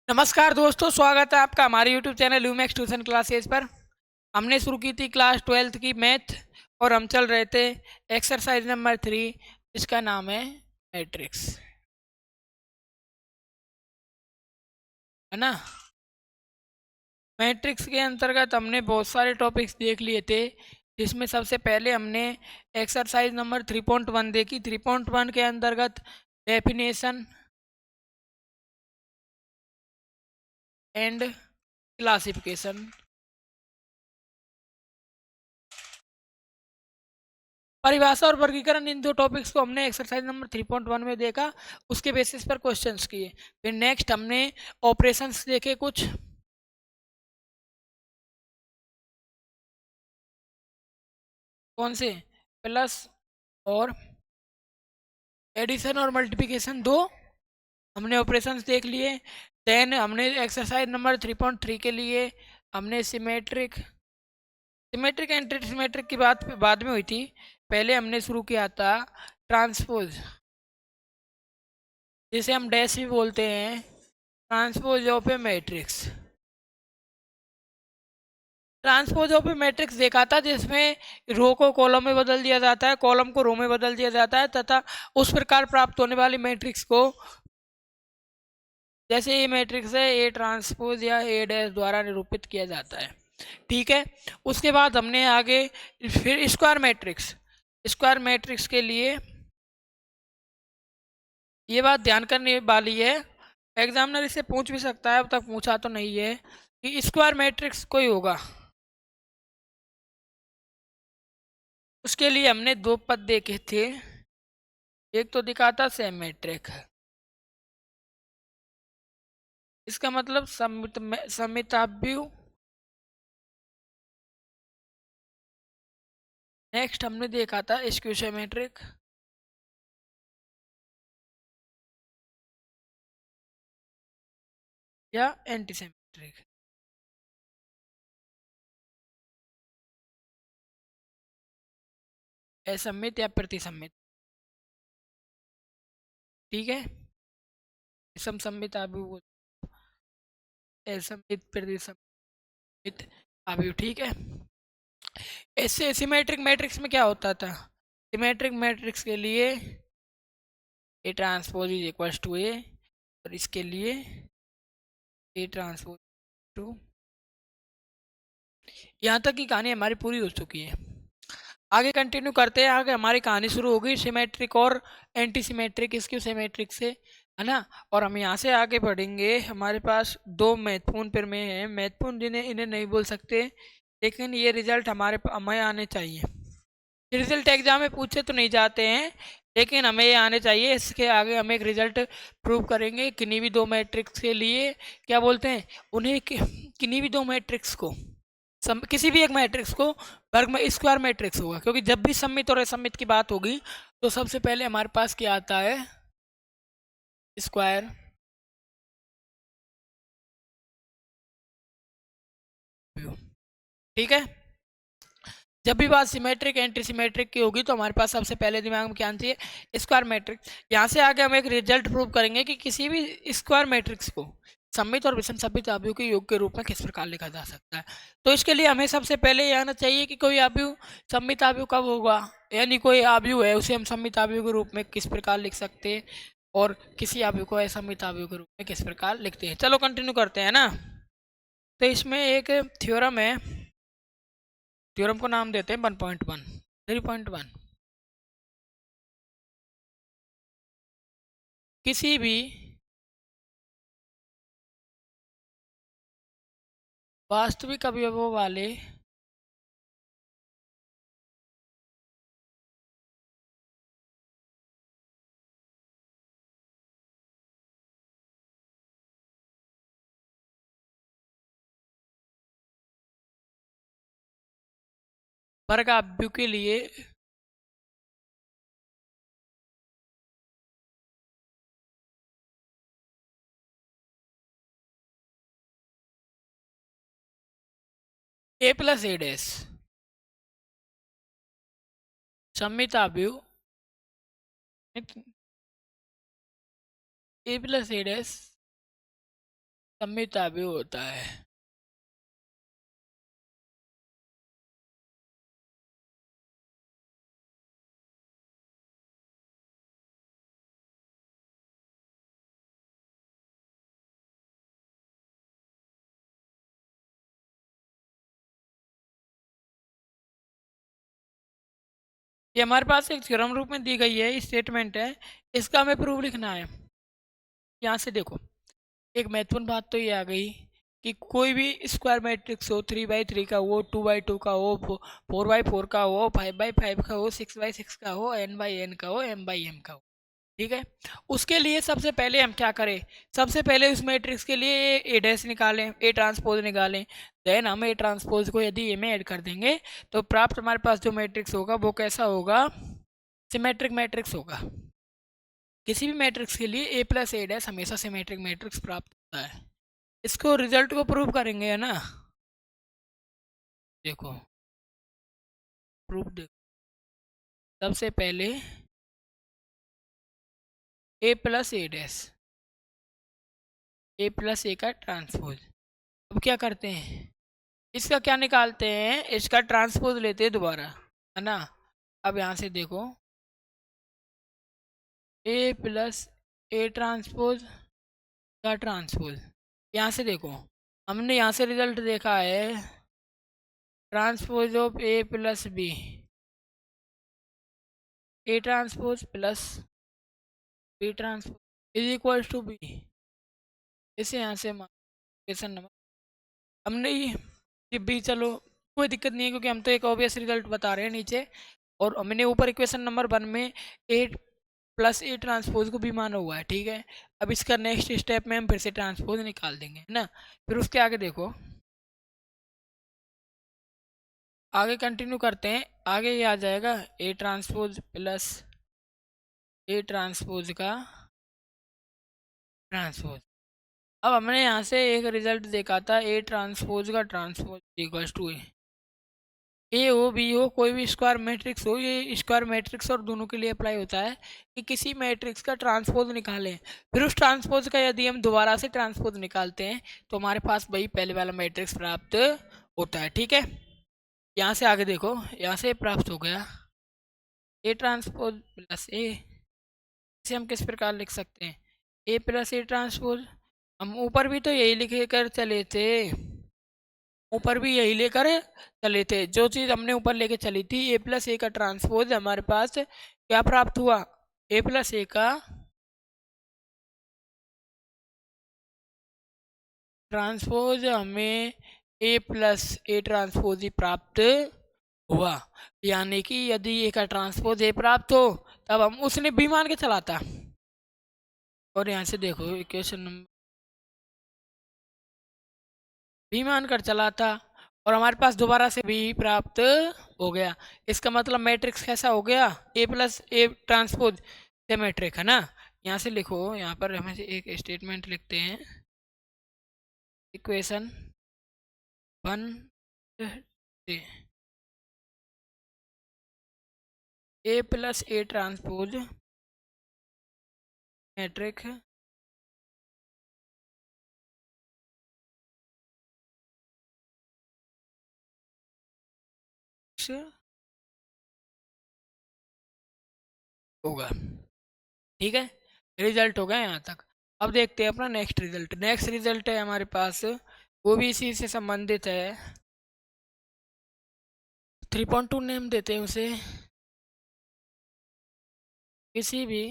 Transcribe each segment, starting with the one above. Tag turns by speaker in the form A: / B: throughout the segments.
A: नमस्कार दोस्तों, स्वागत है आपका हमारे YouTube channel Lumax tuition classes पर। हमने शुरू की थी क्लास 12th की मैथ और हम चल रहे थे एक्सरसाइज नंबर 3। इसका नाम है मैट्रिक्स, है ना। मैट्रिक्स के अंतर्गत हमने बहुत सारे टॉपिक्स देख लिए थे, जिसमें सबसे पहले हमने एक्सरसाइज नंबर 3.1 देखी। 3.1 के अंतर्गत डेफिनेशन एंड क्लासिफिकेशन, परिभाषा और वर्गीकरण, इन दो टॉपिक्स को हमने एक्सरसाइज नंबर 3.1 में देखा। उसके बेसिस पर क्वेश्चंस किए। फिर नेक्स्ट हमने ऑपरेशंस देखे कुछ। कौन से? प्लस और एडिशन और मल्टीप्लिकेशन, दो हमने ऑपरेशंस देख लिए। देन हमने एक्सरसाइज नंबर 3.3 के लिए हमने सिमेट्रिक सिमेट्रिक एंड सिमेट्रिक की बात बाद में हुई थी। पहले हमने शुरू किया था ट्रांसपोज, जिसे हम डैश भी बोलते हैं, transpose of A matrix. Transpose of matrix देखा था, जिसमें रो को कॉलम में बदल दिया जाता है, कॉलम को रो में बदल दिया जाता है, तथा उस प्रकार प्राप्त होने वाली मैट्रिक्स को, जैसे ये मैट्रिक्स है, ए ट्रांसपोज या ए डैश द्वारा निरूपित किया जाता है। ठीक है। उसके बाद हमने आगे फिर स्क्वायर मैट्रिक्स। स्क्वायर मैट्रिक्स के लिए ये बात ध्यान करने वाली है, एग्जामिनर इसे पूछ भी सकता है, अब तक पूछा तो नहीं है, कि स्क्वायर मैट्रिक्स कोई होगा। उसके लिए हमने दो पद देखे थे। एक तो दिखा था सिमेट्रिक, इसका मतलब सममिताभ्यु। नेक्स्ट हमने देखा था स्क्यू सिमेट्रिक, या एंटी सिमेट्रिक। असममित या प्रतिसम्मित। ठीक है। समसम्मित अभ्यु, असममित प्रतिसम्मित अभ्यु। ठीक है। ऐसे सिमेट्रिक मैट्रिक्स में क्या होता था? सिमेट्रिक मैट्रिक्स के लिए A transpose is equals to A, और इसके लिए ए ट्रांसपोज टू। यहाँ तक की कहानी हमारी पूरी हो चुकी है। आगे कंटिन्यू करते हैं। आगे हमारी कहानी शुरू होगी सिमेट्रिक और एंटी सिमेट्रिक स्क्यू सिमेट्रिक से, है ना। और हम यहाँ से आगे बढ़ेंगे। हमारे पास दो महत्वपूर्ण प्रमेय हैं, महत्वपूर्ण जिन्हें इन्हें नहीं बोल सकते, लेकिन ये रिजल्ट हमें आने चाहिए। रिजल्ट एग्जाम में पूछे तो नहीं जाते हैं, लेकिन हमें ये आने चाहिए। इसके आगे हम एक रिजल्ट प्रूव करेंगे किन्हीं भी दो मैट्रिक्स के लिए। क्या बोलते हैं उन्हें? किन्हीं भी दो मैट्रिक्स को, किसी भी एक मैट्रिक्स को वर्ग में स्क्वायर मैट्रिक्स होगा, क्योंकि जब भी सममित और असममित की बात होगी तो सबसे पहले हमारे पास क्या आता है? स्क्वायर। ठीक है। जब भी बात सिमेट्रिक एंटी सिमेट्रिक की होगी तो हमारे पास सबसे पहले दिमाग में क्या आना चाहिए? Square matrix. यहाँ से आगे हम एक रिजल्ट प्रूव करेंगे कि किसी भी स्क्वायर मैट्रिक्स को सममित और विषम सममित आव्यूह के योग के रूप में किस प्रकार लिखा जा सकता है। तो इसके लिए हमें सबसे पहले ये आना चाहिए कि कोई आव्यूह सममित आव्यूह कब होगा, यानी कोई आव्यूह है उसे हम सममित आव्यूह के रूप में किस प्रकार लिख सकते हैं, और किसी आव्यूह को असममित आव्यूह के रूप में किस प्रकार लिखते हैं। चलो कंटिन्यू करते हैं ना। तो इसमें एक थ्योरम है, थ्योरम को नाम देते हैं 1.1, 3.1। किसी भी वास्तविक अवयवों वाले वर्ग अवयव के लिए ए प्लस ए डैश सममित अवयव ए प्लस ए डैश सममित अवयव होता है। ये हमारे पास एक थ्योरम रूप में दी गई है, स्टेटमेंट है, इसका हमें प्रूफ लिखना है। यहाँ से देखो, एक महत्वपूर्ण बात तो ये आ गई कि कोई भी स्क्वायर मैट्रिक्स हो, 3x3 का हो, 2x2 का हो, 4x4 का हो, 5x5 का हो, 6x6 का हो, n×n का हो, m×m का हो, ठीक है। उसके लिए सबसे पहले हम क्या करें, सबसे पहले उस मैट्रिक्स के लिए ए डैश निकालें, ए ट्रांसपोज निकालें। देन हम ए ट्रांसपोज को यदि ए में ऐड कर देंगे तो प्राप्त हमारे पास जो मैट्रिक्स होगा वो कैसा होगा, सिमेट्रिक मैट्रिक्स होगा। किसी भी मैट्रिक्स के लिए ए प्लस ए डैश हमेशा सिमेट्रिक मैट्रिक्स प्राप्त होता है। इसको रिजल्ट को प्रूव करेंगे, है ना। देखो प्रूफ देखो, सबसे पहले ए plus A dash, A plus ए का ट्रांसपोज। अब क्या करते हैं, इसका क्या निकालते हैं, इसका ट्रांसपोज लेते हैं दोबारा, है ना। अब यहाँ से देखो, ए प्लस ए ट्रांसपोज का ट्रांसपोज, यहाँ से देखो, हमने यहाँ से रिजल्ट देखा है transpose of A plus B, A transpose plus B transpose is equal to B. इसे यहाँ से इक्वेशन नंबर, हमने ये बी, चलो कोई दिक्कत नहीं है क्योंकि हम तो एक ऑब्वियस रिजल्ट बता रहे हैं नीचे, और हमने ऊपर इक्वेशन नंबर 1 में ए प्लस ए ट्रांसपोज को भी माना हुआ है, ठीक है। अब इसका नेक्स्ट स्टेप में हम फिर से ट्रांसपोज निकाल देंगे, है ना। फिर उसके आगे देखो, आगे कंटिन्यू करते हैं, आगे ये आ जाएगा ए ट्रांसपोज प्लस ए ट्रांसपोज का ट्रांसपोज। अब हमने यहाँ से एक रिजल्ट देखा था, ए ट्रांसपोज का ट्रांसपोज इक्वल्स टू ए हो बी हो, कोई भी स्क्वायर मैट्रिक्स हो, ये स्क्वायर मैट्रिक्स और दोनों के लिए अप्लाई होता है कि किसी मैट्रिक्स का ट्रांसपोज निकालें, फिर उस ट्रांसपोज का यदि हम दोबारा से ट्रांसपोज निकालते हैं तो हमारे पास वही पहले वाला मैट्रिक्स प्राप्त होता है, ठीक है। यहाँ से आगे देखो, यहाँ से प्राप्त हो गया ए ट्रांसपोज प्लस ए, इसे हम किस प्रकार लिख सकते हैं, ए प्लस ए ट्रांसपोज। हम ऊपर भी तो यही लिखे कर चले थे, ऊपर भी यही लेकर चले थे, जो चीज़ हमने ऊपर लेके चली थी, ए प्लस ए का ट्रांसपोज, हमारे पास क्या प्राप्त हुआ, ए प्लस ए का ट्रांसपोज, हमें ए प्लस ए ट्रांसपोज ही प्राप्त हुआ। यानी कि यदि ए का ट्रांसपोज ए प्राप्त हो तब हम उसने बी मान के चलाता, और यहाँ से देखो इक्वेशन नंबर बी मान कर चलाता, और हमारे पास दोबारा से बी प्राप्त हो गया। इसका मतलब मैट्रिक्स कैसा हो गया, ए प्लस ए ट्रांसपोज सिमेट्रिक, है ना। यहाँ से लिखो, यहाँ पर हमें से एक स्टेटमेंट लिखते हैं, इक्वेशन 1 से ए प्लस ए ट्रांसपोज मैट्रिक होगा, ठीक है। रिजल्ट हो गया यहाँ तक। अब देखते हैं अपना नेक्स्ट रिजल्ट, नेक्स्ट रिजल्ट है हमारे पास, वो भी इसी से संबंधित है, 3.2 नेम देते हैं उसे, किसी भी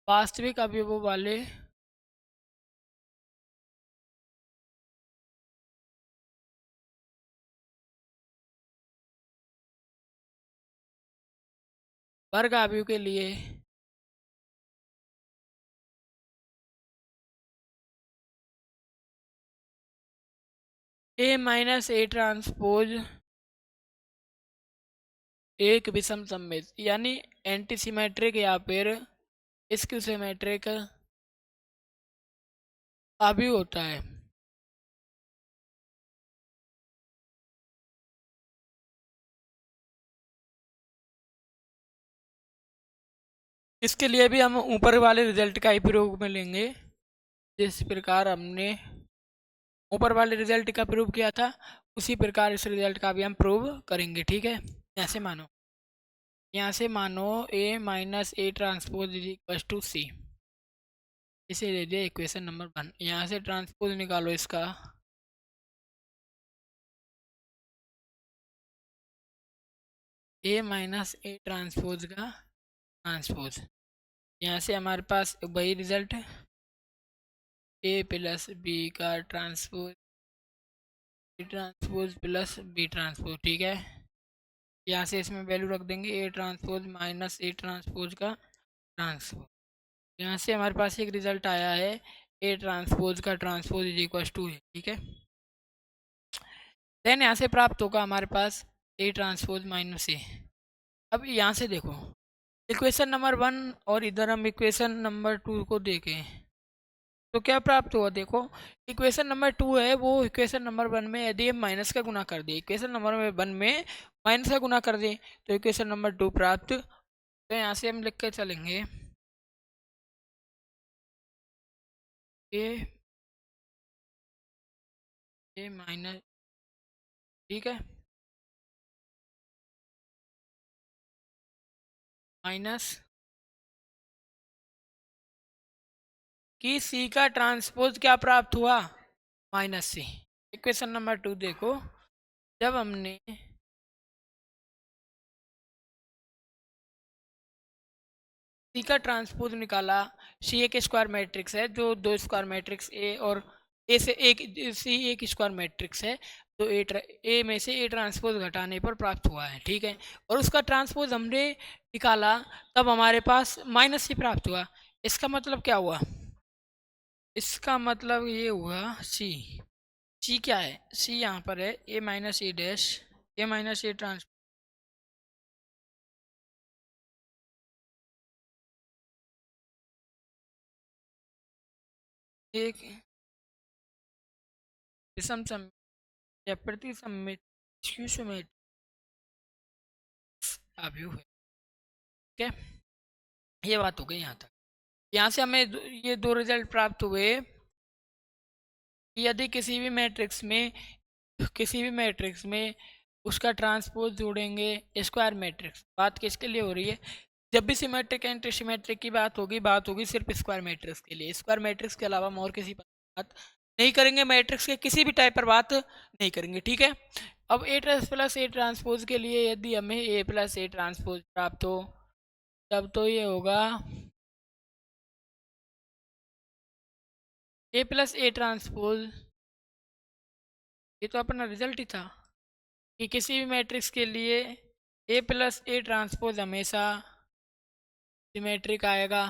A: वास्तविक अवयवों वाले वर्ग अवयव के लिए ए माइनस ए ट्रांसपोज एक विषम सममित, यानी एंटी सिमेट्रिक या फिर स्क्यू सिमेट्रिक अवयव होता है। इसके लिए भी हम ऊपर वाले रिजल्ट का ही प्रयोग में लेंगे, जिस प्रकार हमने ऊपर वाले रिजल्ट का प्रूव किया था उसी प्रकार इस रिजल्ट का भी हम प्रूव करेंगे। ठीक है, यहाँ से मानो A minus A transpose is equal to C, इसे दे दिया इक्वेशन नंबर 1। यहाँ से ट्रांसपोज निकालो इसका, ए माइनस ए ट्रांसपोज का ट्रांसपोज, यहाँ से हमारे पास वही रिजल्ट ए प्लस बी का transpose, A transpose plus B transpose. ठीक है, यहाँ से इसमें वैल्यू रख देंगे A transpose minus A transpose का ट्रांसपोज। यहाँ से हमारे पास एक रिजल्ट आया है ए ट्रांसपोज का ट्रांसपोज इज इक्वल टू है। ठीक है, देन यहाँ से प्राप्त होगा हमारे पास ए ट्रांसपोज माइनस ए। अब यहाँ से देखो इक्वेशन नंबर 1 और इधर हम इक्वेशन नंबर 2 को देखें तो क्या प्राप्त हुआ। देखो इक्वेशन नंबर 2 है वो इक्वेशन नंबर 1 में यदि हम माइनस का गुना कर दें, इक्वेशन नंबर 1 में माइनस का गुना कर दें तो इक्वेशन नंबर 2 प्राप्त। तो यहाँ से हम लिख कर चलेंगे ए ए माइनस, ठीक है, माइनस कि सी का ट्रांसपोज क्या प्राप्त हुआ, माइनस सी। इक्वेशन नंबर 2 देखो, जब हमने सी का ट्रांसपोज निकाला, सी एक स्क्वायर मैट्रिक्स है जो दो स्क्वायर मैट्रिक्स ए और ए से एक, सी एक स्क्वायर मैट्रिक्स है तो ए में से ए ट्रांसपोज घटाने पर प्राप्त हुआ है। ठीक है, और उसका ट्रांसपोज हमने निकाला तब हमारे पास माइनस सी प्राप्त हुआ। इसका मतलब क्या हुआ, इसका मतलब ये हुआ सी, सी क्या है, सी यहाँ पर है ए minus A dash, A minus A trans, एक विषम सम या प्रतिसम्मित सुमेट अवयव है। ठीक है, ये बात हो गई यहाँ तक। यहाँ से हमें ये दो रिजल्ट प्राप्त हुए कि यदि किसी भी मैट्रिक्स में उसका ट्रांसपोज जोड़ेंगे स्क्वायर मैट्रिक्स, बात किसके लिए हो रही है, जब भी सिमेट्रिक एंटी सिमेट्रिक की बात होगी सिर्फ स्क्वायर मैट्रिक्स के लिए, स्क्वायर मैट्रिक्स के अलावा हम और किसी पर बात नहीं करेंगे, मैट्रिक्स के किसी भी टाइप पर बात नहीं करेंगे। ठीक है, अब ए प्लस ए ट्रांसपोज के लिए यदि हमें ए प्लस ए ट्रांसपोज प्राप्त हो तब तो ये होगा ए प्लस ए ट्रांसपोज, ये तो अपना रिजल्ट ही था कि किसी भी मैट्रिक्स के लिए ए प्लस ए ट्रांसपोज हमेशा सिमेट्रिक आएगा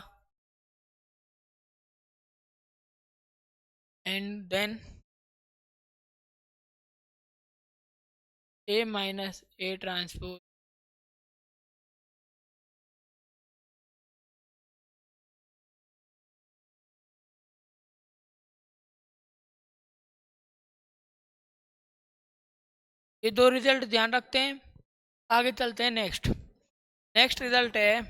A: and then A minus A transpose ये दो रिजल्ट ध्यान रखते हैं। आगे चलते हैं नेक्स्ट, नेक्स्ट रिजल्ट है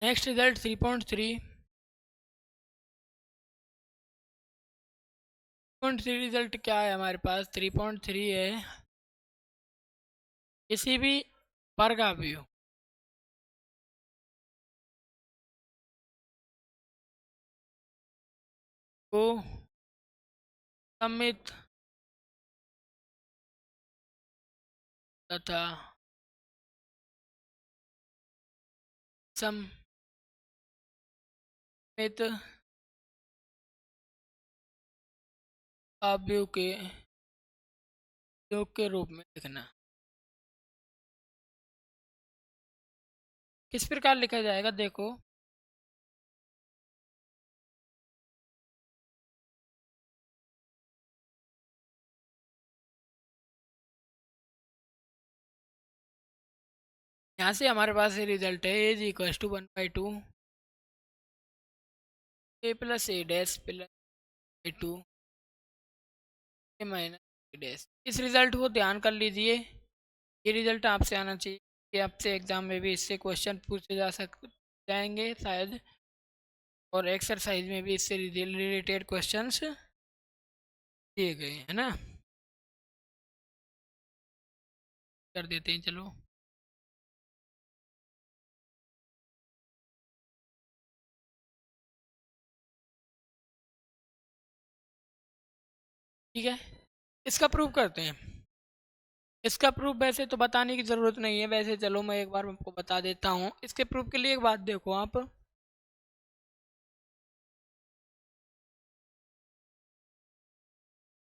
A: नेक्स्ट रिजल्ट 3.3 रिजल्ट क्या है हमारे पास, 3.3 है किसी भी वर्ग अवयव को समित तथा सममित अवयव के योग के रूप में लिखना। किस प्रकार लिखा जाएगा, देखो यहाँ से हमारे पास ये रिजल्ट है as equal to 1/2 A plus A dash plus A to A minus A dash. इस रिजल्ट को ध्यान कर लीजिए, ये रिजल्ट आपसे आना चाहिए कि आपसे एग्जाम में भी इससे क्वेश्चन पूछे जाएंगे शायद, और एक्सरसाइज में भी इससे रिलेटेड क्वेश्चंस दिए गए हैं ना। कर देते हैं चलो। ठीक है, इसका प्रूव करते हैं। इसका प्रूफ वैसे तो बताने की ज़रूरत नहीं है, वैसे चलो मैं एक बार आपको बता देता हूँ। इसके प्रूफ के लिए एक बात देखो आप,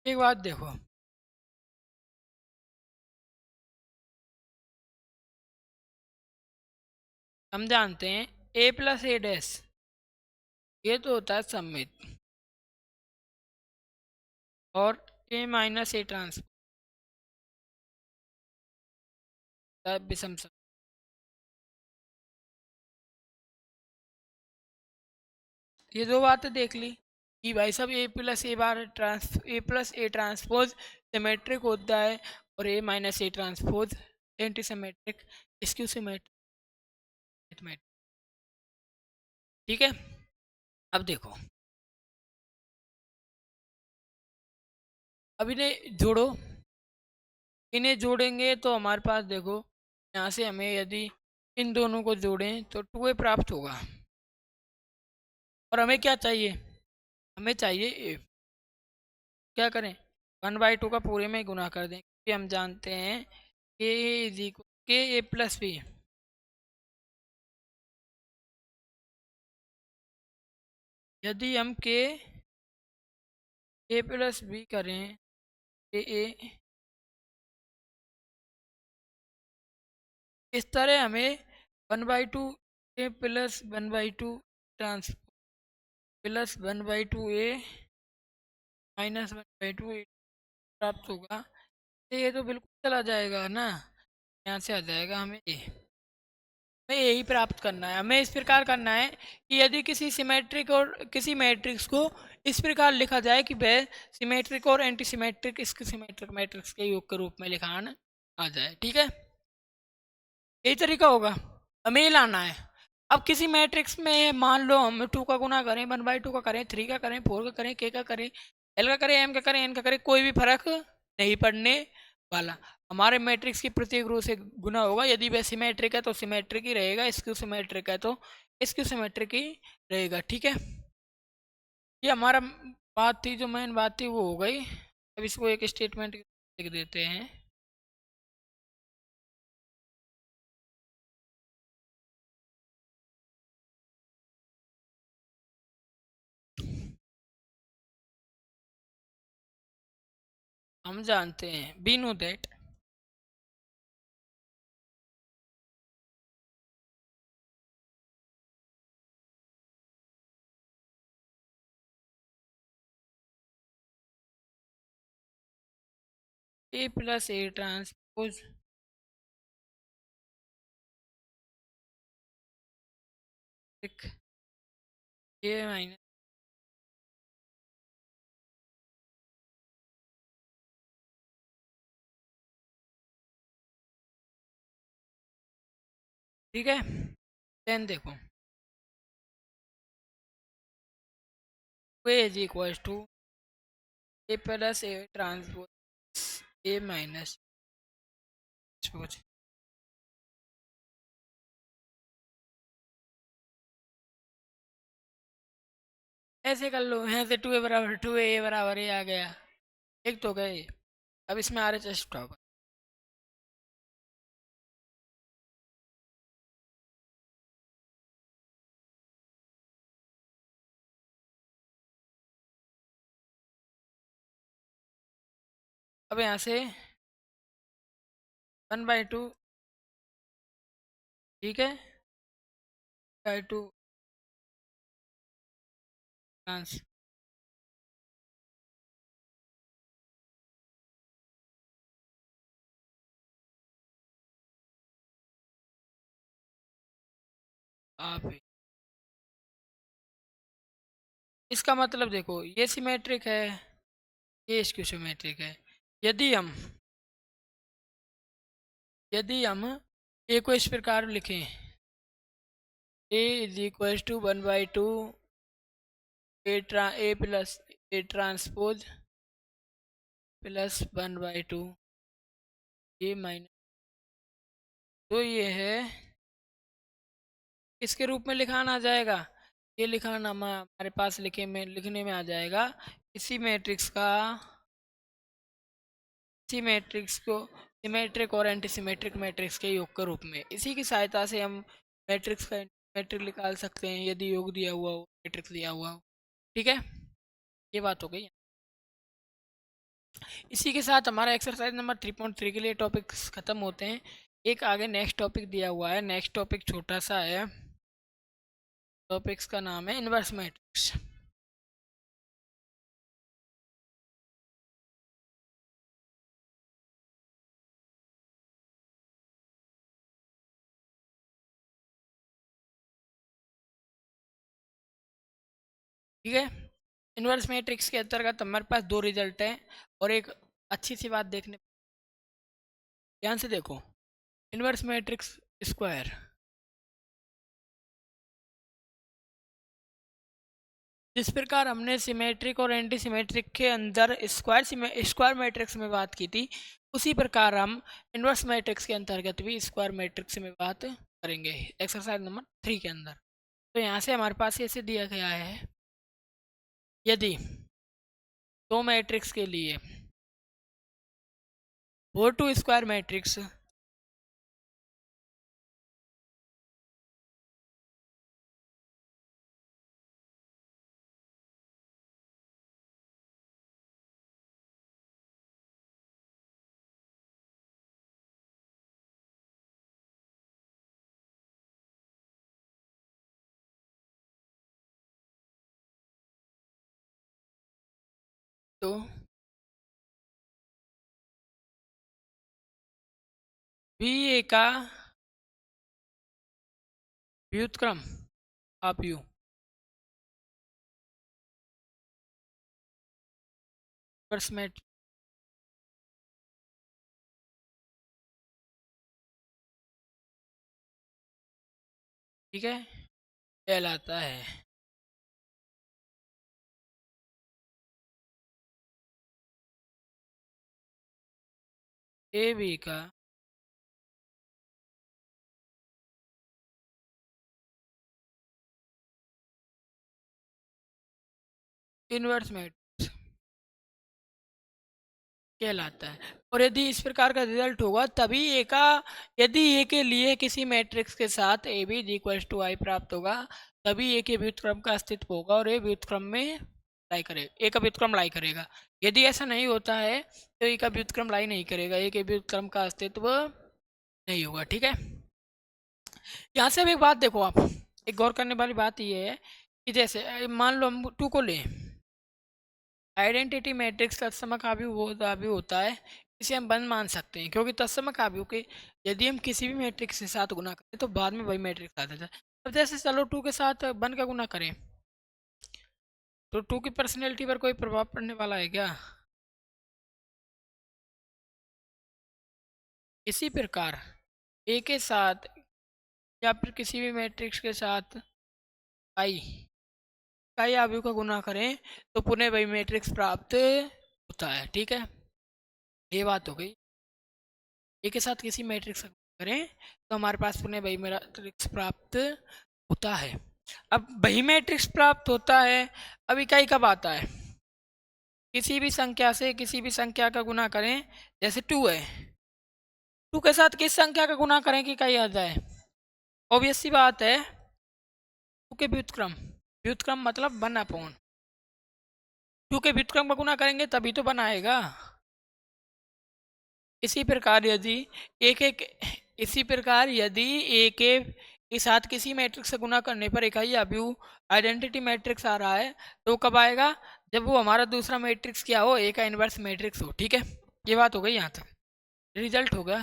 A: एक बात देखो। हम जानते हैं ए प्लस ए डैश, ये तो होता है सममित, और ए माइनस ए ट्रांस विषम सम। ये दो बातें देख ली कि भाई साहब ए प्लस ए बार A plus A transpose symmetric होता है, और A minus A transpose anti symmetric, is skew symmetric. ठीक है, अब देखो, अब इन्हें जोड़ो। इन्हें जोड़ेंगे तो हमारे पास देखो, यहाँ से हमें यदि इन दोनों को जोड़ें तो 2a प्राप्त होगा, और हमें क्या चाहिए, हमें चाहिए a। क्या करें, 1/2 का पूरे में गुना कर दें, क्योंकि हम जानते हैं के इज इक्वल के ए प्लस बी। यदि हम के ए प्लस बी करें, ए इस तरह हमें 1/2 A plus 1/2 trans plus 1/2 A minus 1/2 ए प्राप्त होगा। तो ये तो बिल्कुल चला जाएगा ना, यहाँ से आ जाएगा हमें ए। हमें यही प्राप्त करना है, हमें इस प्रकार करना है कि यदि किसी सिमेट्रिक और किसी मैट्रिक्स को इस प्रकार लिखा जाए कि वह सिमेट्रिक और एंटी सिमेट्रिक इसके सिमेट्रिक मैट्रिक्स के योग के रूप में लिखान आ जाए। ठीक है, यही तरीका होगा, हमें ये लाना है। अब किसी मैट्रिक्स में मान लो हम 2 का गुना करें, 1/2 का करें, 3 का करें, 4 का करें, के का करें, एल का करें, एम का करें, एन का करें, कोई भी फर्क नहीं पड़ने वाला। हमारे मैट्रिक्स की प्रत्येक रो से गुना होगा, यदि वह सिमेट्रिक है तो सिमेट्रिक ही रहेगा, इसक्यू सिमेट्रिक है तो इसक्यू सिमेट्रिक ही रहेगा। ठीक है, ये हमारा बात थी, जो मेन बात थी वो हो गई। अब इसको एक स्टेटमेंट लिख देते हैं। हम जानते हैं, we know that A plus A transpose A minus, ठीक है। देन देखो, A is equal to A plus A transpose A minus transpose. ऐसे कर लो, यहाँ से 2a बराबर 2a बराबर ए आ गया, एक तो गए। अब इसमें आर एच एस उठाओ। अब यहाँ से 1/2, ठीक है, 1/2 ट्रांस, आप इसका मतलब देखो, ये सिमेट्रिक है, ये इसकी सिमेट्रिक है। यदि हम यदि हम ए को इस प्रकार लिखें, A is equal to 1/2 A plus A transpose plus 1/2 A minus, तो ये है किसके रूप में लिखाना आ जाएगा, ये लिखाना हमारे पास लिखने में आ जाएगा इसी मैट्रिक्स का, इसी मैट्रिक्स को सिमेट्रिक और एंटी सिमेट्रिक मैट्रिक्स के योग के रूप में। इसी की सहायता से हम मैट्रिक्स का मैट्रिक निकाल सकते हैं यदि योग दिया हुआ हो, मैट्रिक्स दिया हुआ हो। ठीक है, ये बात हो गई। इसी के साथ हमारा एक्सरसाइज नंबर 3.3 के लिए टॉपिक्स खत्म होते हैं। एक आगे नेक्स्ट टॉपिक दिया हुआ है, नेक्स्ट टॉपिक छोटा सा है, टॉपिक्स का नाम है इनवर्स मैट्रिक्स। ठीक है, इनवर्स मैट्रिक्स के अंतर्गत हमारे पास दो रिजल्ट हैं और एक अच्छी सी बात देखने, ध्यान से देखो, इनवर्स मैट्रिक्स स्क्वायर, जिस प्रकार हमने सिमेट्रिक और एंटी सिमेट्रिक के अंदर स्क्वायर मैट्रिक्स में बात की थी, उसी प्रकार हम इनवर्स मैट्रिक्स के अंतर्गत भी स्क्वायर मैट्रिक्स में बात करेंगे एक्सरसाइज नंबर 3 के अंदर। तो यहाँ से हमारे पास ऐसे दिया गया है, यदि दो मैट्रिक्स के लिए 4 स्क्वायर मैट्रिक्स तो बी ए का व्युत्क्रम आप यू इनवर्स मैट्रिक्स, ठीक है, कहलाता है। ए बी का इनवर्स मैट्रिक्स कहलाता है। और यदि इस प्रकार का रिजल्ट होगा तभी ए का, यदि ए के लिए किसी मैट्रिक्स के साथ ए बी इक्वल टू आई प्राप्त होगा, तभी ए के व्युत्क्रम का अस्तित्व होगा और ए व्युत्क्रम में लाई करेगा, ए का व्युत्क्रम लाई करेगा। यदि ऐसा नहीं होता है तो ए का व्युत्क्रम लाई नहीं करेगा, ए के व्युत्क्रम का अस्तित्व नहीं होगा। ठीक है, यहाँ से अब एक बात देखो आप, एक गौर करने वाली बात ये है कि जैसे मान लो हम 2 को लें, आइडेंटिटी मैट्रिक्स का तत्समक आव्यूह होता है, इसे हम बंद मान सकते हैं क्योंकि तत्समक आव्यूह के यदि हम किसी भी मैट्रिक्स के साथ गुना करें तो बाद में वही मैट्रिक्स आ जाता है। अब जैसे चलो 2 के साथ 1 का गुना करें तो 2 की पर्सनैलिटी पर कोई प्रभाव पड़ने वाला है क्या? इसी प्रकार ए के साथ या फिर किसी भी मैट्रिक्स के साथ आई कई आव्यूह का गुना करें तो पुनः वही मैट्रिक्स प्राप्त होता है। ठीक है, ये बात हो गई। ए के साथ किसी मैट्रिक्स का गुना करें तो हमारे पास पुनः वही मैट्रिक्स प्राप्त होता है। अब वही मैट्रिक्स प्राप्त होता है, अब इकाई कब आता है? किसी भी संख्या से किसी भी संख्या का गुना करें, जैसे 2 है, 2 के साथ किस संख्या का गुना करें कि इकाई आ जाए? ऑब्वियस सी बात है 2 के व्युत्क्रम, व्युत्क्रम मतलब 1/, 2 के व्युत्क्रम का गुना करेंगे तभी तो 1 आएगा। इसी प्रकार यदि इसी प्रकार यदि के साथ किसी मैट्रिक्स से गुना करने पर इकाई आव्यूह आइडेंटिटी मैट्रिक्स आ रहा है तो कब आएगा? जब वो हमारा दूसरा मैट्रिक्स क्या हो, ए का इनवर्स मैट्रिक्स हो। ठीक है, ये बात हो गई यहाँ तक, रिजल्ट होगा।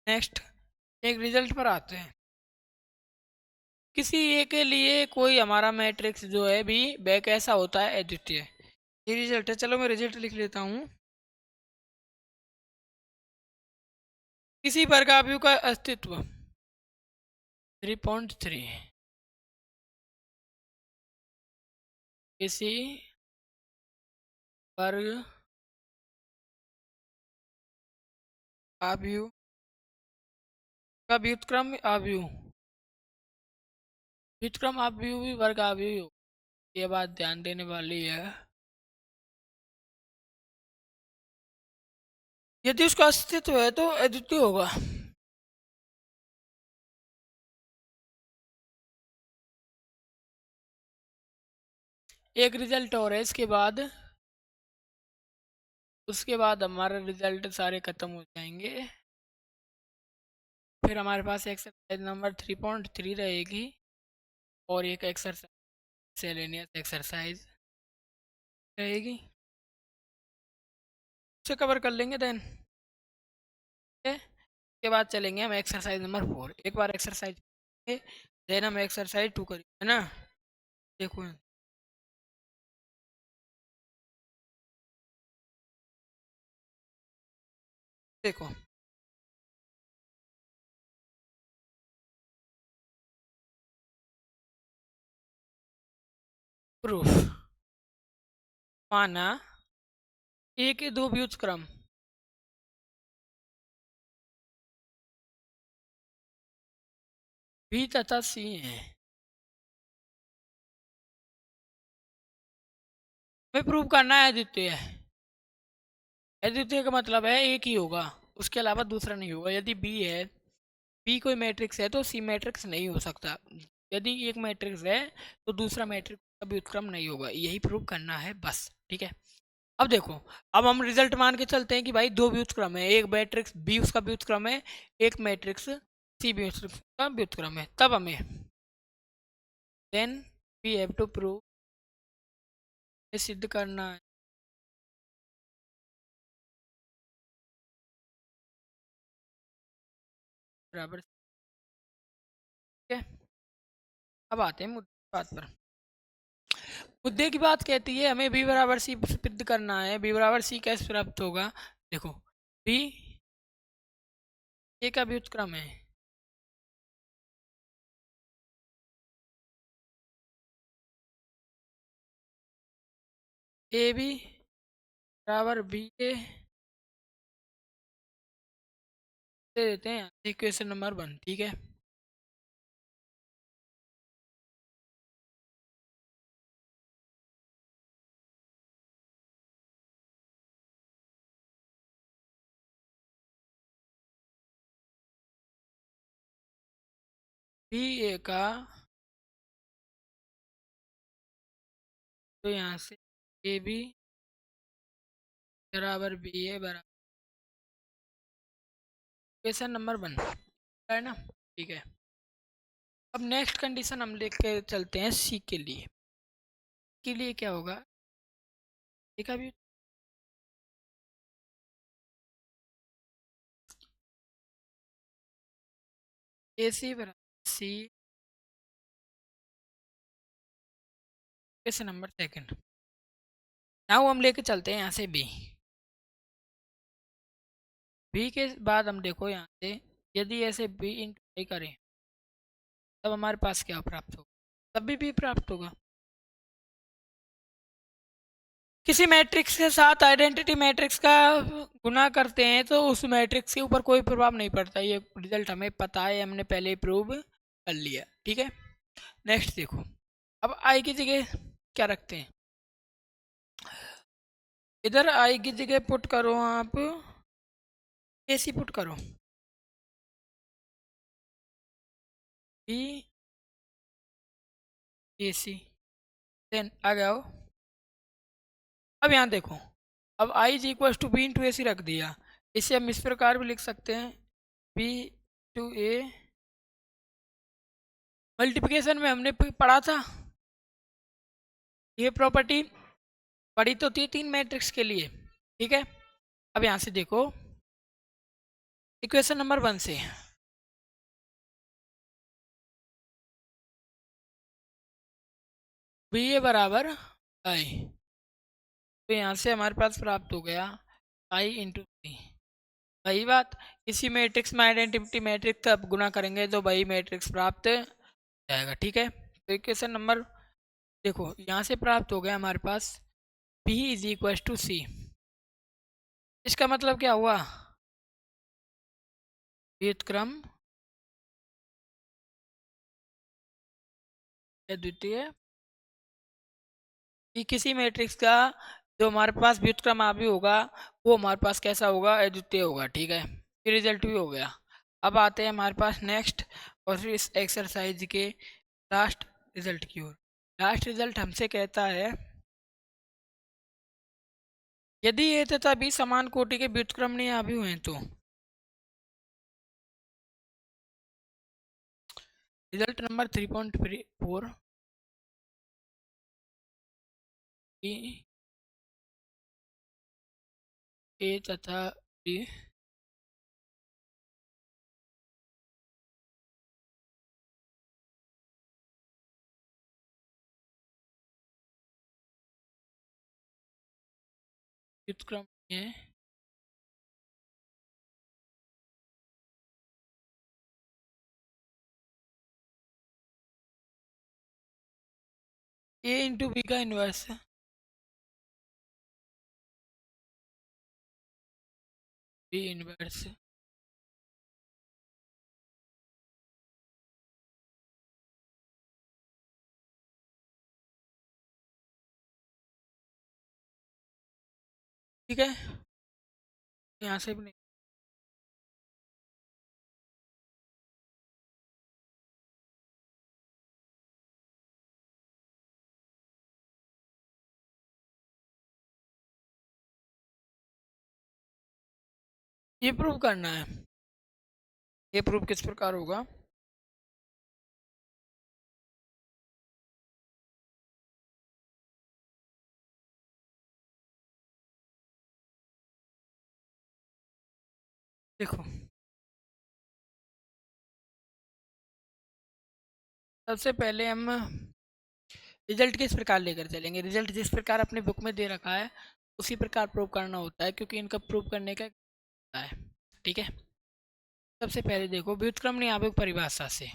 A: नेक्स्ट एक रिजल्ट पर आते हैं। किसी ए के लिए कोई हमारा मैट्रिक्स जो है भी वह कैसा होता है? अद्वितीय। ये रिजल्ट है, चलो मैं रिजल्ट लिख लेता हूँ। किसी वर्गावयु का अस्तित्व 3.3 किसी वर्ग आव्यूह का व्युत्क्रम आव्यूह व्युत्क्रम आव्यूह भी वर्ग आव्यूह, ये बात ध्यान देने वाली है। यदि उसका अस्तित्व है तो अद्वितीय होगा। एक रिजल्ट और है इसके बाद, उसके बाद हमारा रिजल्ट सारे खत्म हो जाएंगे। फिर हमारे पास एक्सरसाइज नंबर 3.3 रहेगी और एक एक्सरसाइज सेलेनियस एक्सरसाइज रहेगी, उसे कवर कर लेंगे देन। उसके बाद चलेंगे हम एक्सरसाइज नंबर 4। एक बार एक्सरसाइज देन हम एक्सरसाइज 2 करेंगे, है ना। देखो देखो प्रूफ, माना ए के दो व्युत्क्रम बी तथा सी हैं। हमें प्रूव करना है अद्वितीय है। अद्वितीय का मतलब है एक ही होगा, उसके अलावा दूसरा नहीं होगा। यदि बी है, बी कोई मैट्रिक्स है तो सी मैट्रिक्स नहीं हो सकता। यदि एक मैट्रिक्स है तो दूसरा मैट्रिक्स का व्युत्क्रम नहीं होगा, यही प्रूव करना है बस, ठीक है। अब देखो, अब हम रिजल्ट मान के चलते हैं कि भाई दो व्युत्क्रम है, एक मैट्रिक्स बी उसका व्युत्क्रम है, एक मैट्रिक्स सी बी उसका व्युत्क्रम है। तब हमें then we have to prove, ये सिद्ध करना है बराबर, ठीक है। अब आते हैं मुद्दे की बात पर। मुद्दे की बात कहती है हमें बी बराबर सी सिद्ध करना है। बी बराबर सी कैसे प्राप्त होगा? देखो, बी ए का व्युत्क्रम है, ए बी बराबर बी ए दे देते हैं इक्वेशन नंबर 1, ठीक है। बी ए का, तो यहाँ से ए बी बराबर बी ए बराबर इक्वेशन नंबर 1 है ना, ठीक है। अब नेक्स्ट कंडीशन हम लेके चलते हैं सी के लिए। के लिए क्या होगा? ए का भी ए सी बराबर सी इक्वेशन नंबर 2। नाउ हम लेके चलते हैं यहाँ से बी। बी के बाद हम देखो यहाँ से, यदि ऐसे बी इंटू आई करें तब हमारे पास क्या प्राप्त होगा? तब भी प्राप्त होगा। किसी मैट्रिक्स के साथ आइडेंटिटी मैट्रिक्स का गुना करते हैं तो उस मैट्रिक्स के ऊपर कोई प्रभाव नहीं पड़ता। ये रिजल्ट हमें पता है, हमने पहले ही प्रूव कर लिया, ठीक है। नेक्स्ट देखो, अब आई की जगह क्या रखते हैं? इधर आई की जगह पुट करो आप ए सी पुट करो, बी ए सी, देन आ जाओ। अब यहाँ देखो, अब I is equal to B into A C रख दिया। इसे हम इस प्रकार भी लिख सकते हैं, बी टू ए, मल्टीप्लिकेशन में हमने पढ़ा था ये प्रॉपर्टी, पढ़ी तो थी 3 मैट्रिक्स के लिए, ठीक है। अब यहाँ से देखो इक्वेशन नंबर 1 से बी ए बराबर आई, तो यहाँ से हमारे पास प्राप्त हो गया आई इंटू सी वही बात, इसी मैट्रिक्स में आइडेंटिटी मैट्रिक्स का गुना करेंगे तो वही मैट्रिक्स प्राप्त जाएगा। ठीक है, तो इक्वेशन नंबर देखो यहाँ से प्राप्त हो गया हमारे पास P इज इक्वल टू सी। इसका मतलब क्या हुआ, व्युत्क्रम अद्वितीय कि किसी मैट्रिक्स का जो हमारे पास व्युत्क्रम भी होगा वो हमारे पास कैसा होगा, अद्वितीय होगा। ठीक है, ये रिजल्ट भी हो गया। अब आते हैं हमारे पास नेक्स्ट और फिर इस एक्सरसाइज के लास्ट रिजल्ट की ओर। लास्ट रिजल्ट हमसे कहता है यदि ए तथा बी समान कोटि के व्युत्क्रमणीय भी हुए तो। रिजल्ट नंबर 3.4 ए तथा बी व्युत्क्रमणीय ए इंटू बी का इनवर्स है, बी इनवर्स। ठीक है, यहाँ से भी ये प्रूव करना है। ये प्रूव किस प्रकार होगा, देखो सबसे पहले हम रिजल्ट किस प्रकार लेकर चलेंगे। रिजल्ट जिस प्रकार अपने बुक में दे रखा है उसी प्रकार प्रूव करना होता है, क्योंकि इनका प्रूव करने का होता है। ठीक है, सबसे पहले देखो व्युत्क्रमणीय आवेग परिभाषा से।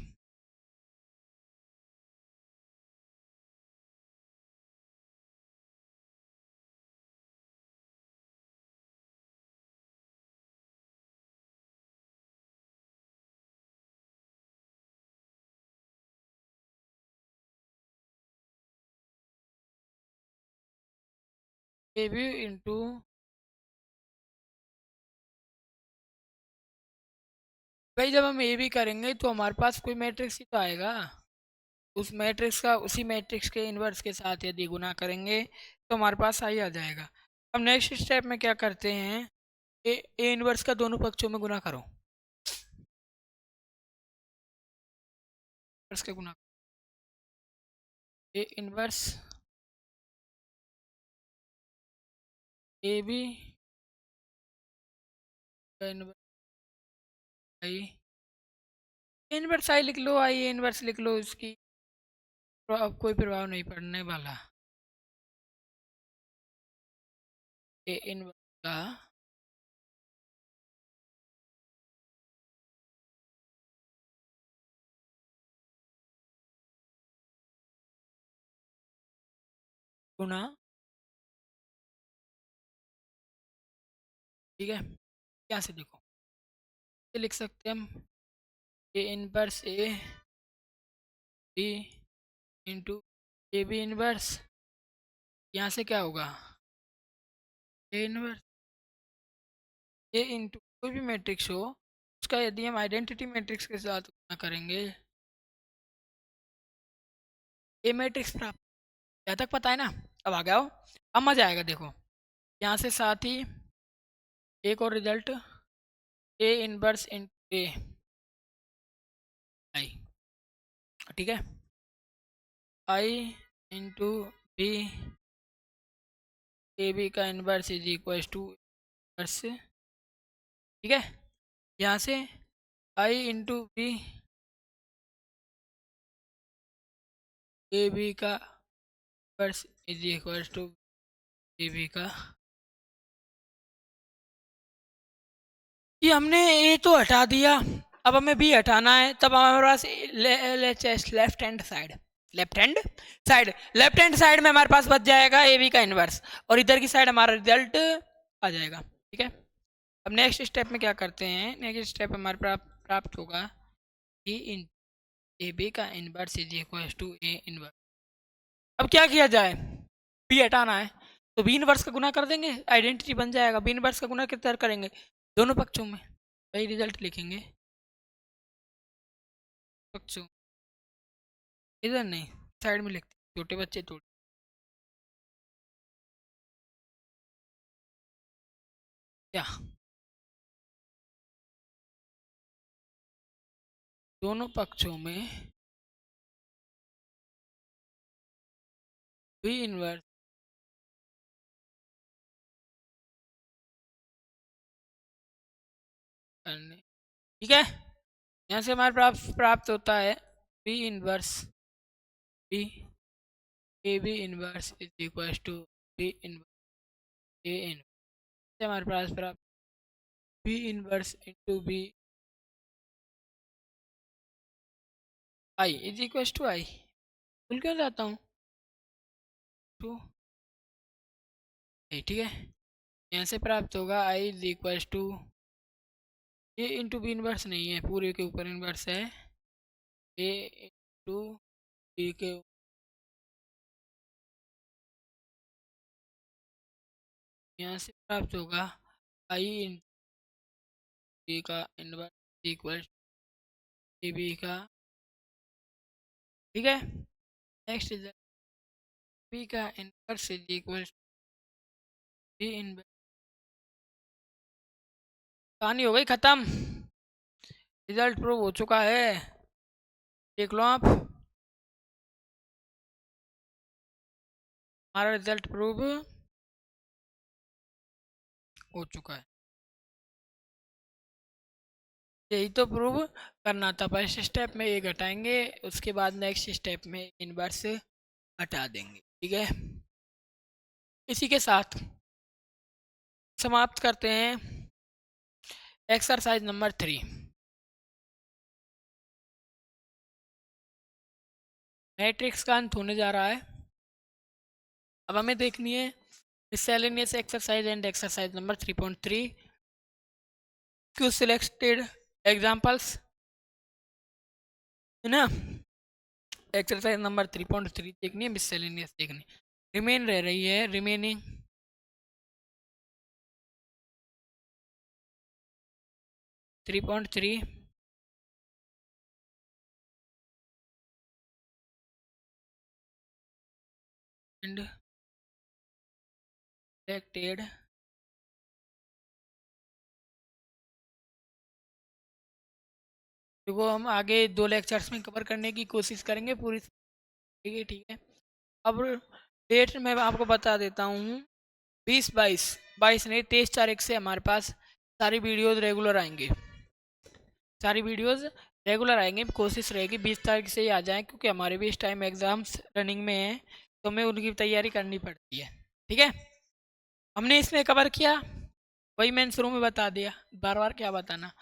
A: ए बी इंटू भाई जब हम ए बी करेंगे तो हमारे पास कोई मैट्रिक्स ही तो आएगा, उस मैट्रिक्स का उसी मैट्रिक्स के इन्वर्स के साथ यदि गुना करेंगे तो हमारे पास आई आ जाएगा। अब नेक्स्ट स्टेप में क्या करते हैं, ए इन्वर्स का दोनों पक्षों में गुना करो, इन्वर्स का गुना, ए इन्वर्स ए बी का इन्वर्स आई, इन्वर्स आई लिख लो, आई इन्वर्स लिख लो, इसकी अब कोई प्रभाव नहीं पड़ने वाला। ए इन्वर्स का गुना, ठीक है, यहाँ से देखो ये लिख सकते हैं हम, A inverse A B into A B inverse, यहाँ से क्या होगा, ए इनवर्स ए इंटू कोई भी मैट्रिक्स हो उसका यदि हम आइडेंटिटी मैट्रिक्स के साथ गुना करेंगे, ए मैट्रिक्स प्राप्त। यहाँ तक पता है ना, अब आ गया हो, अब मजा आएगा। देखो यहाँ से साथ ही एक और result, A inverse into A I, ठीक है, I into B A B का inverse is equal to inverse, ठीक है, यहाँ से I into B A B का inverse is equal to A B का कि हमने ए तो हटा दिया, अब हमें बी हटाना है, तब हमारे पास left hand side, left hand side में हमारे पास बच जाएगा ए बी का इन्वर्स, और इधर की साइड हमारा रिजल्ट आ जाएगा। ठीक है, अब नेक्स्ट स्टेप में क्या करते हैं, नेक्स्ट स्टेप हमारे प्राप्त होगा कि इन ए बी का inverse is equal to A inverse. अब क्या किया जाए, बी हटाना है तो बी इनवर्स का गुना कर देंगे, आइडेंटिटी बन जाएगा। बी इनवर्स का गुना कितना करेंगे, दोनों पक्षों में, वही रिजल्ट लिखेंगे पक्षों, इधर नहीं साइड में लिखते, छोटे बच्चे तो क्या, दोनों पक्षों में बी इनवर्स करने। ठीक है, यहाँ से हमारे प्राप्त होता है B inverse B, A B inverse is equal to B inverse A inverse, हमारे पास प्राप्त B inverse into B I is equal to I, भूल क्यों जाता हूँ, टू, ठीक है, यहाँ से प्राप्त होगा आई इज इक्वल टू, ये इंटू बी इनवर्स नहीं है, पूरे के ऊपर इनवर्स है, ए इंटू बी के, यहाँ से प्राप्त होगा आई इंटू बी का इनवर्स इक्वल ए बी का। ठीक है, नेक्स्ट इज बी का inverse is equal B inverse, कहानी हो गई खत्म, रिजल्ट प्रूव हो चुका है, देख लो आप, हमारा रिजल्ट प्रूव हो चुका है। यही तो प्रूव करना था, फर्स्ट स्टेप में ये घटाएंगे, उसके बाद नेक्स्ट स्टेप में इनवर्स हटा देंगे। ठीक है, इसी के साथ समाप्त करते हैं एक्सरसाइज नंबर 3। मैट्रिक्स का अंत होने जा रहा है, अब हमें देखनी है miscellaneous exercise and exercise number 3.3, Q selected examples, है ना। एक्सरसाइज नंबर 3.3 देखनी है, मिससेलेनियस देखनी, रिमेन रह रही है रिमेनिंग 3.3 एंड सिलेक्टेड देखो, हम आगे 2 लेक्चर्स में कवर करने की कोशिश करेंगे पूरी। ठीक है, अब डेट मैं आपको बता देता हूँ, 20 22 नहीं 23 तारीख से हमारे पास सारी वीडियोस रेगुलर आएंगे, सारी वीडियोस रेगुलर आएंगे, कोशिश रहेगी 20 तारीख से ही आ जाएं, क्योंकि हमारे भी इस टाइम एग्ज़ाम्स रनिंग में हैं, तो हमें उनकी तैयारी करनी पड़ती है। ठीक है, हमने इसमें कवर किया, वही मैंने शुरू में बता दिया, बार बार क्या बताना।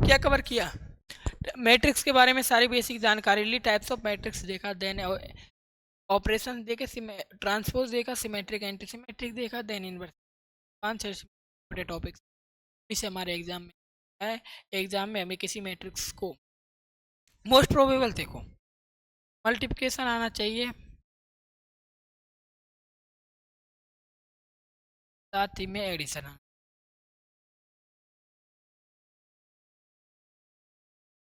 A: क्या कवर किया, मैट्रिक्स के बारे में सारी बेसिक जानकारी ली, टाइप्स ऑफ मैट्रिक्स देखा, देन ऑपरेशन देखे, ट्रांसपोज देखा, सिमेट्रिक एंटी सिमेट्रिक देखा, देन इनवर्स, 5-6 बड़े टॉपिक्स इसे हमारे एग्जाम में है। एग्जाम में हमें किसी मैट्रिक्स को मोस्ट प्रोबेबल देखो मल्टीप्लिकेशन आना चाहिए, साथ ही में एडिशन आना,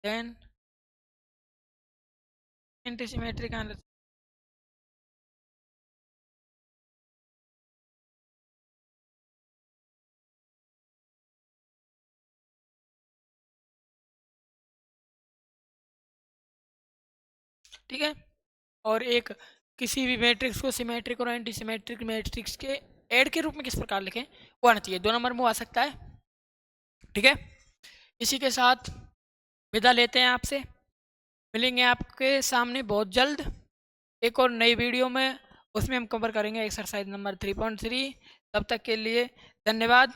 A: देन एंटी सिमेट्रिक आना, ठीक है। और एक किसी भी मैट्रिक्स को सिमेट्रिक और एंटी सिमेट्रिक मैट्रिक्स के ऐड के रूप में किस प्रकार लिखें, वो आना चाहिए, 2 नंबर में आ सकता है। ठीक है, इसी के साथ विदा लेते हैं आपसे, मिलेंगे आपके सामने बहुत जल्द। एक और नई वीडियो में, उसमें हम कवर करेंगे एक्सरसाइज नंबर 3.3। तब तक के लिए धन्यवाद।